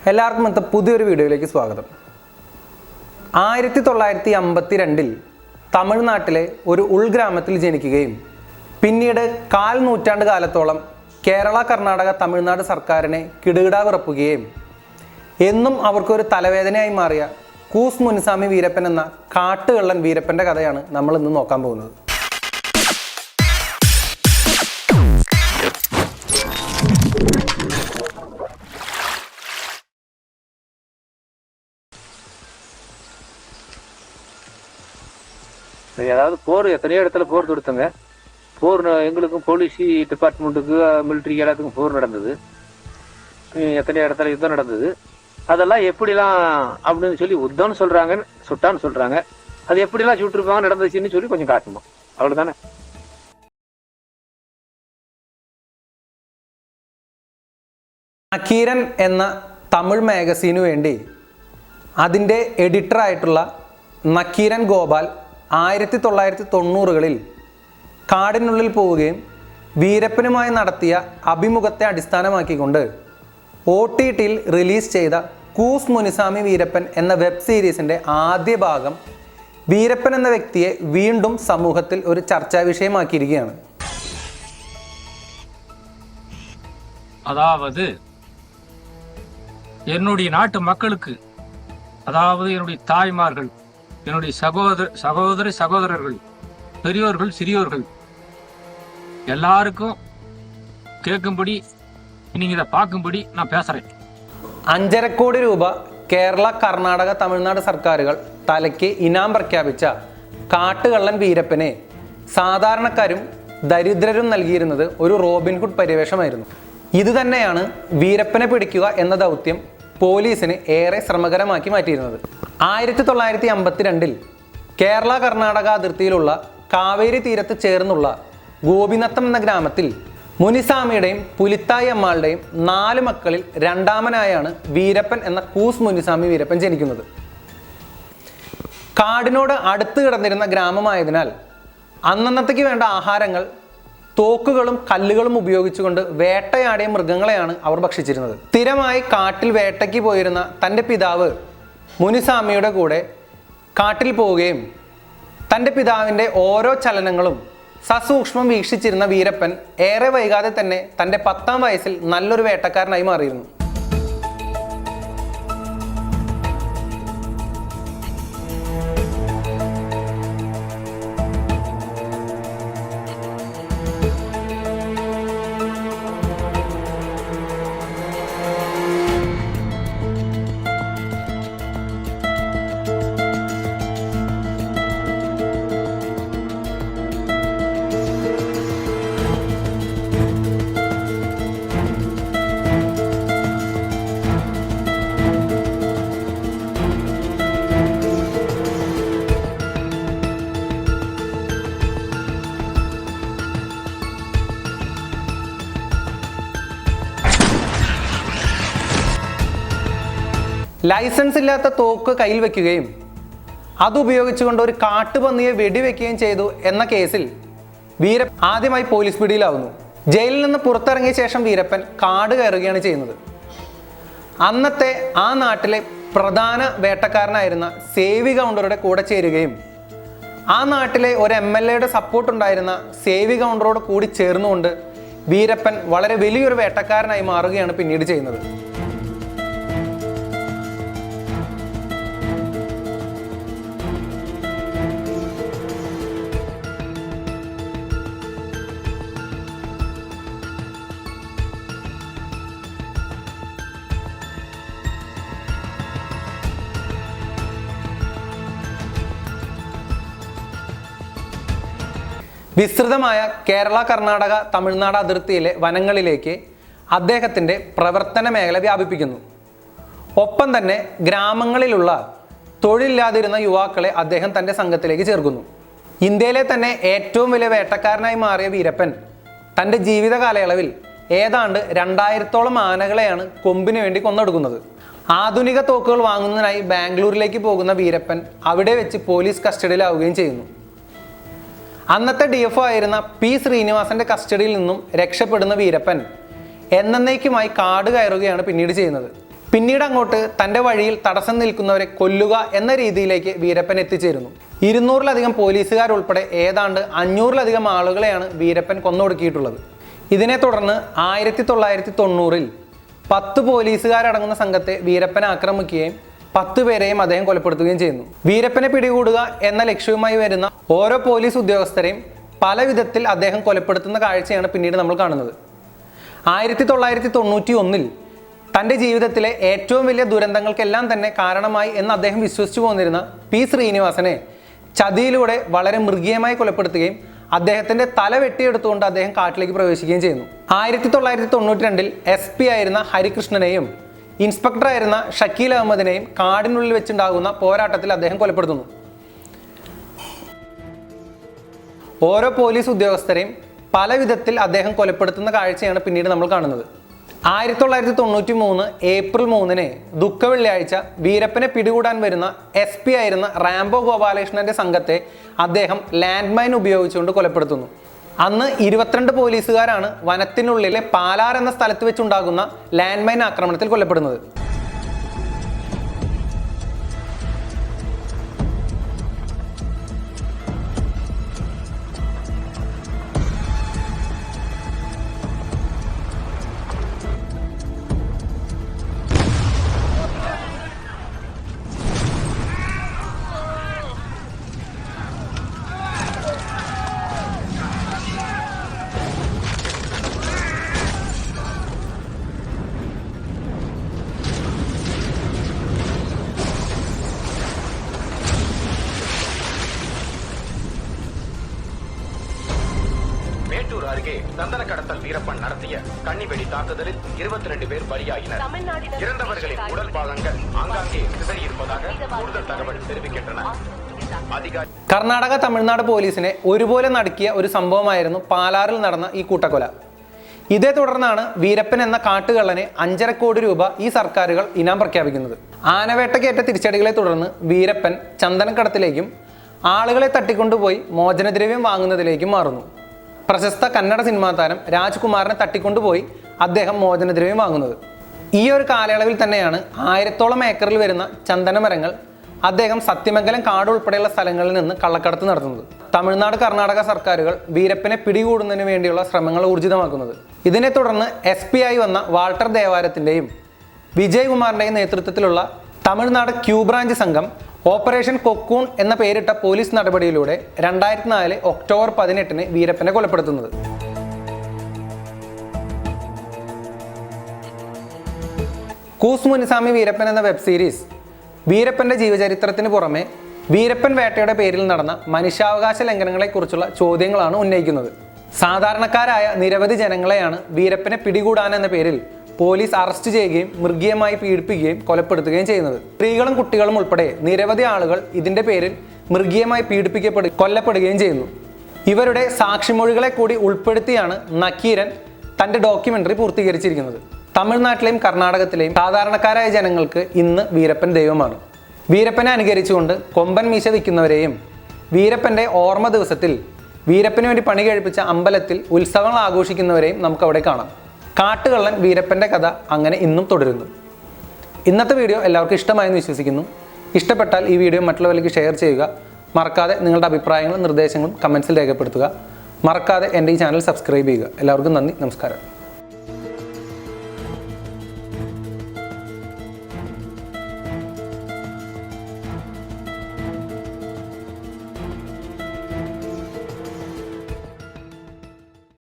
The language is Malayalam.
എല്ലാവർക്കും ഇന്നത്തെ പുതിയൊരു വീഡിയോയിലേക്ക് സ്വാഗതം. 1952 തമിഴ്നാട്ടിലെ ഒരു ഉൾഗ്രാമത്തിൽ ജനിക്കുകയും പിന്നീട് 1/4 നൂറ്റാണ്ട് കാലത്തോളം കേരള, കർണാടക, തമിഴ്നാട് സർക്കാരിനെ കിടുകിടാവിറക്കുകയും എന്നും അവർക്കൊരു തലവേദനയായി മാറിയ കൂസ് മുനിസ്വാമി വീരപ്പൻ എന്ന കാട്ടുകള്ളൻ വീരപ്പൻ്റെ കഥയാണ് നമ്മൾ ഇന്ന് നോക്കാൻ പോകുന്നത്. அதாவது போர் எத்தனையோ இடத்துல போர் தொடுத்தங்க. போர் எங்களுக்கும் போலீஸ் டிபார்ட்மெண்ட்டுக்கு மிலிட்ரிக்கு எல்லாத்துக்கும் போர் நடந்தது. எத்தனையோ இடத்துல யுத்தம் நடந்தது. அதெல்லாம் எப்படிலாம் அப்படின்னு சொல்லி யுத்தம்னு சொல்றாங்க, சுட்டான்னு சொல்றாங்க. அது எப்படிலாம் சுட்டிருப்பாங்க நடந்துச்சுன்னு சொல்லி கொஞ்சம் காட்டணும், அவ்வளவுதானே. നക്കീരൻ എന്ന തമിഴ് മാഗസീനു വേണ്ടി അതിൻ്റെ എഡിറ്ററായിട്ടുള്ള നക്കീരൻ ഗോപാൽ 1990കളിൽ കാടിനുള്ളിൽ പോവുകയും വീരപ്പനുമായി നടത്തിയ അഭിമുഖത്തെ അടിസ്ഥാനമാക്കിക്കൊണ്ട് OTTയിൽ റിലീസ് ചെയ്ത കൂസ് മുനിസ്വാമി വീരപ്പൻ എന്ന വെബ് സീരീസിൻ്റെ ആദ്യ ഭാഗം വീരപ്പൻ എന്ന വ്യക്തിയെ വീണ്ടും സമൂഹത്തിൽ ഒരു ചർച്ചാ വിഷയമാക്കിയിരിക്കുകയാണ്. அதாவது என்னுடைய நாட்டு மக்களுக்கு, அதாவது என்னுடைய தாய்மார்கள், என்னுடைய சகோதரர்கள், பெரியோர்கள், சிறியோர்கள் எல்லாருக்கும் கேட்கும்படி, நீங்க இதை பார்க்கும்படி நான் பேசுறேன். 5.5 കോടി രൂപ കേരള, കർണാടക, തമിഴ്നാട് സർക്കാരുകൾ തലയ്ക്ക് ഇനാം പ്രഖ്യാപിച്ച കാട്ടുകള്ളൻ വീരപ്പനെ സാധാരണക്കാരും ദരിദ്രരും നൽകിയിരുന്നത് ഒരു റോബിൻഹുഡ് പരിവേഷമായിരുന്നു. ഇത് തന്നെയാണ് വീരപ്പനെ പിടിക്കുക എന്ന ദൗത്യം പോലീസിന് ഏറെ ശ്രമകരമാക്കി മാറ്റിയിരുന്നത്. 1952 കേരള, കർണാടക അതിർത്തിയിലുള്ള കാവേരി തീരത്ത് ചേർന്നുള്ള ഗോപിനത്തം എന്ന ഗ്രാമത്തിൽ മുനിസ്വാമിയുടെയും പുലിത്തായി അമ്മാളുടെയും 4 മക്കളിൽ രണ്ടാമനായാണ് വീരപ്പൻ എന്ന കൂസ് മുനിസ്വാമി വീരപ്പൻ ജനിക്കുന്നത്. കാടിനോട് അടുത്ത് കിടന്നിരുന്ന ഗ്രാമമായതിനാൽ അന്നന്നത്തേക്ക് വേണ്ട ആഹാരങ്ങൾ തോക്കുകളും കല്ലുകളും ഉപയോഗിച്ചുകൊണ്ട് വേട്ടയാടിയ മൃഗങ്ങളെയാണ് അവർ ഭക്ഷിച്ചിരുന്നത്. സ്ഥിരമായി കാട്ടിൽ വേട്ടയ്ക്ക് പോയിരുന്ന തൻ്റെ പിതാവ് മുനിസ്വാമിയുടെ കൂടെ കാട്ടിൽ പോവുകയും തൻ്റെ പിതാവിൻ്റെ ഓരോ ചലനങ്ങളും സസൂക്ഷ്മം വീക്ഷിച്ചിരുന്ന വീരപ്പൻ ഏറെ വൈകാതെ തന്നെ തൻ്റെ 10ാം വയസ്സിൽ നല്ലൊരു വേട്ടക്കാരനായി മാറിയിരുന്നു. ലൈസൻസ് ഇല്ലാത്ത തോക്ക് കയ്യിൽ വെക്കുകയും അതുപയോഗിച്ചുകൊണ്ട് ഒരു കാട്ടുപന്നിയെ വെടിവെക്കുകയും ചെയ്തു എന്ന കേസിൽ വീരപ്പൻ ആദ്യമായി പോലീസ് പിടിയിലാവുന്നു. ജയിലിൽ നിന്ന് പുറത്തിറങ്ങിയ ശേഷം വീരപ്പൻ കാട് കയറുകയാണ് ചെയ്യുന്നത്. അന്നത്തെ ആ നാട്ടിലെ പ്രധാന വേട്ടക്കാരനായിരുന്ന സേവി കൗണ്ടറുടെ കൂടെ ചേരുകയും ആ നാട്ടിലെ ഒരു MLAയുടെ സപ്പോർട്ട് ഉണ്ടായിരുന്ന സേവി കൗണ്ടറോട് കൂടി ചേർന്നുകൊണ്ട് വീരപ്പൻ വളരെ വലിയൊരു വേട്ടക്കാരനായി മാറുകയാണ് പിന്നീട് ചെയ്യുന്നത്. വിസ്തൃതമായ കേരള, കർണാടക, തമിഴ്നാട് അതിർത്തിയിലെ വനങ്ങളിലേക്ക് അദ്ദേഹത്തിൻ്റെ പ്രവർത്തന മേഖല വ്യാപിപ്പിക്കുന്നു. ഒപ്പം തന്നെ ഗ്രാമങ്ങളിലുള്ള തൊഴിലില്ലാതിരുന്ന യുവാക്കളെ അദ്ദേഹം തൻ്റെ സംഘത്തിലേക്ക് ചേർക്കുന്നു. ഇന്ത്യയിലെ തന്നെ ഏറ്റവും വലിയ വേട്ടക്കാരനായി മാറിയ വീരപ്പൻ തൻ്റെ ജീവിത കാലയളവിൽ ഏതാണ്ട് 2000ഓളം ആനകളെയാണ് കൊമ്പിന് വേണ്ടി കൊന്നൊടുക്കുന്നത്. ആധുനിക തോക്കുകൾ വാങ്ങുന്നതിനായി ബാംഗ്ലൂരിലേക്ക് പോകുന്ന വീരപ്പൻ അവിടെ വെച്ച് പോലീസ് കസ്റ്റഡിയിലാവുകയും ചെയ്യുന്നു. അന്നത്തെ DFO ആയിരുന്ന P. ശ്രീനിവാസന്റെ കസ്റ്റഡിയിൽ നിന്നും രക്ഷപ്പെടുന്ന വീരപ്പൻ എന്നേക്കുമായി കാട് കയറുകയാണ് പിന്നീട് ചെയ്യുന്നത്. പിന്നീട് അങ്ങോട്ട് തൻ്റെ വഴിയിൽ തടസ്സം നിൽക്കുന്നവരെ കൊല്ലുക എന്ന രീതിയിലേക്ക് വീരപ്പൻ എത്തിച്ചേരുന്നു. 200-ലധികം പോലീസുകാരുൾപ്പെടെ ഏതാണ്ട് 500-ലധികം ആളുകളെയാണ് വീരപ്പൻ കൊന്നൊടുക്കിയിട്ടുള്ളത്. ഇതിനെ തുടർന്ന് 1990-ൽ 10 പോലീസുകാരടങ്ങുന്ന സംഘത്തെ വീരപ്പൻ ആക്രമിക്കുകയും 10 പേരെയും അദ്ദേഹം കൊലപ്പെടുത്തുകയും ചെയ്യുന്നു. വീരപ്പനെ പിടികൂടുക എന്ന ലക്ഷ്യവുമായി വരുന്ന ഓരോ പോലീസ് ഉദ്യോഗസ്ഥരെയും പല വിധത്തിൽ അദ്ദേഹം കൊലപ്പെടുത്തുന്ന കാഴ്ചയാണ് പിന്നീട് നമ്മൾ കാണുന്നത്. 1991-ൽ തൻ്റെ ജീവിതത്തിലെ ഏറ്റവും വലിയ ദുരന്തങ്ങൾക്കെല്ലാം തന്നെ കാരണമായി എന്ന് അദ്ദേഹം വിശ്വസിച്ചു പോന്നിരുന്ന പി ശ്രീനിവാസനെ ചതിയിലൂടെ വളരെ മൃഗീയമായി കൊലപ്പെടുത്തുകയും അദ്ദേഹത്തിൻ്റെ തല വെട്ടിയെടുത്തുകൊണ്ട് അദ്ദേഹം കാട്ടിലേക്ക് പ്രവേശിക്കുകയും ചെയ്യുന്നു. 1992-ൽ SP ആയിരുന്ന ഹരികൃഷ്ണനെയും ഇൻസ്പെക്ടറായിരുന്ന ഷക്കീൽ അഹമ്മദിനെയും കാടിനുള്ളിൽ വെച്ചുണ്ടാകുന്ന പോരാട്ടത്തിൽ അദ്ദേഹം കൊലപ്പെടുത്തുന്നു. ഓരോ പോലീസ് ഉദ്യോഗസ്ഥരെയും പല വിധത്തിൽ അദ്ദേഹം കൊലപ്പെടുത്തുന്ന കാഴ്ചയാണ് പിന്നീട് നമ്മൾ കാണുന്നത്. 1993 ഏപ്രിൽ 3-ന് ദുഃഖവെള്ളിയാഴ്ച വീരപ്പനെ പിടികൂടാൻ വരുന്ന SP ആയിരുന്ന റാംബോ ഗോപാലകൃഷ്ണന്റെ സംഘത്തെ അദ്ദേഹം ലാൻഡ് മൈൻ ഉപയോഗിച്ചുകൊണ്ട് കൊലപ്പെടുത്തുന്നു. അന്ന് 22 പോലീസുകാരാണ് വനത്തിനുള്ളിലെ പാലാർ എന്ന സ്ഥലത്ത് വെച്ചുണ്ടാകുന്ന ലാൻഡ് മൈൻ ആക്രമണത്തിൽ കൊല്ലപ്പെടുന്നത്. மேட்டூர் அருகே சந்தன கடத்தல் வீரப்பன் நடத்திய கன்னிவெடி தாக்குதலில் 22 பேர் பலியாகினர். இறந்தவர்களின் உடல் பாகங்கள் ஆங்காங்கே சிதறியிருப்பதாக கூடுதல் தகவல் தெரிவிக்கின்றன. കർണാടക തമിഴ്നാട് പോലീസിനെ ഒരുപോലെ നടുക്കിയ ഒരു സംഭവമായിരുന്നു പാലാറിൽ നടന്ന ഈ കൂട്ടക്കൊല. ഇതേ തുടർന്നാണ് വീരപ്പൻ എന്ന കാട്ടുകള്ളനെ 5.5 കോടി രൂപ ഈ സർക്കാരുകൾ ഇനാം പ്രഖ്യാപിക്കുന്നത്. ആനവേട്ടക്കേറ്റ തിരിച്ചടികളെ തുടർന്ന് വീരപ്പൻ ചന്ദനക്കടത്തിലേക്കും ആളുകളെ തട്ടിക്കൊണ്ടുപോയി മോചനദ്രവ്യം വാങ്ങുന്നതിലേക്കും മാറുന്നു. പ്രശസ്ത കന്നഡ സിനിമാ താരം രാജ്കുമാറിനെ തട്ടിക്കൊണ്ടുപോയി അദ്ദേഹം മോചനദ്രവ്യം വാങ്ങുന്നത്. ഈ ഒരു കാലയളവിൽ തന്നെയാണ് 1000-ഓളം ഏക്കറിൽ വരുന്ന ചന്ദനമരങ്ങൾ അദ്ദേഹം സത്യമംഗലം കാട് ഉൾപ്പെടെയുള്ള സ്ഥലങ്ങളിൽ നിന്ന് കള്ളക്കടത്ത് നടത്തുന്നത്. തമിഴ്നാട് കർണാടക സർക്കാരുകൾ വീരപ്പനെ പിടികൂടുന്നതിന് വേണ്ടിയുള്ള ശ്രമങ്ങൾ ഊർജിതമാക്കുന്നത്. ഇതിനെ തുടർന്ന് SP ആയി വന്ന വാൾട്ടർ ദേവാരത്തിൻ്റെയും വിജയകുമാറിൻ്റെയും നേതൃത്വത്തിലുള്ള തമിഴ്നാട് ക്യൂ ബ്രാഞ്ച് സംഘം ഓപ്പറേഷൻ കൊക്കൂൺ എന്ന പേരിട്ട പോലീസ് നടപടിയിലൂടെ 2004 ഒക്ടോബർ 18-ന് വീരപ്പനെ കൊലപ്പെടുത്തുന്നത്. കൂസ് മുനിസാമി വീരപ്പൻ എന്ന വെബ് സീരീസ് വീരപ്പന്റെ ജീവചരിത്രത്തിന് പുറമെ വീരപ്പൻ വേട്ടയുടെ പേരിൽ നടന്ന മനുഷ്യാവകാശ ലംഘനങ്ങളെക്കുറിച്ചുള്ള ചോദ്യങ്ങളാണ് ഉന്നയിക്കുന്നത്. സാധാരണക്കാരായ നിരവധി ജനങ്ങളെയാണ് വീരപ്പനെ പിടികൂടാൻ എന്ന പേരിൽ പോലീസ് അറസ്റ്റ് ചെയ്യുകയും മൃഗീയമായി പീഡിപ്പിക്കുകയും കൊലപ്പെടുത്തുകയും ചെയ്യുന്നത്. സ്ത്രീകളും കുട്ടികളും ഉൾപ്പെടെ നിരവധി ആളുകൾ ഇതിന്റെ പേരിൽ മൃഗീയമായി കൊല്ലപ്പെടുകയും ചെയ്യുന്നു. ഇവരുടെ സാക്ഷിമൊഴികളെ കൂടി ഉൾപ്പെടുത്തിയാണ് നക്കീരൻ തൻ്റെ ഡോക്യുമെന്ററി പൂർത്തീകരിച്ചിരിക്കുന്നത്. തമിഴ്നാട്ടിലെയും കർണാടകത്തിലെയും സാധാരണക്കാരായ ജനങ്ങൾക്ക് ഇന്ന് വീരപ്പൻ ദൈവമാണ്. വീരപ്പനെ അനുകരിച്ചുകൊണ്ട് കൊമ്പൻ മീശ വയ്ക്കുന്നവരെയും വീരപ്പൻ്റെ ഓർമ്മ ദിവസത്തിൽ വീരപ്പന് വേണ്ടി പണി കഴിപ്പിച്ച അമ്പലത്തിൽ ഉത്സവങ്ങൾ ആഘോഷിക്കുന്നവരെയും നമുക്കവിടെ കാണാം. കാട്ടുകള്ളൻ വീരപ്പൻ്റെ കഥ അങ്ങനെ ഇന്നും തുടരുന്നു. ഇന്നത്തെ വീഡിയോ എല്ലാവർക്കും ഇഷ്ടമായെന്ന് വിശ്വസിക്കുന്നു. ഇഷ്ടപ്പെട്ടാൽ ഈ വീഡിയോ മറ്റുള്ളവരിലേക്ക് ഷെയർ ചെയ്യുക. മറക്കാതെ നിങ്ങളുടെ അഭിപ്രായങ്ങളും നിർദ്ദേശങ്ങളും കമൻസിൽ രേഖപ്പെടുത്തുക. മറക്കാതെ എൻ്റെ ഈ ചാനൽ സബ്സ്ക്രൈബ് ചെയ്യുക. എല്ലാവർക്കും നന്ദി, നമസ്കാരം.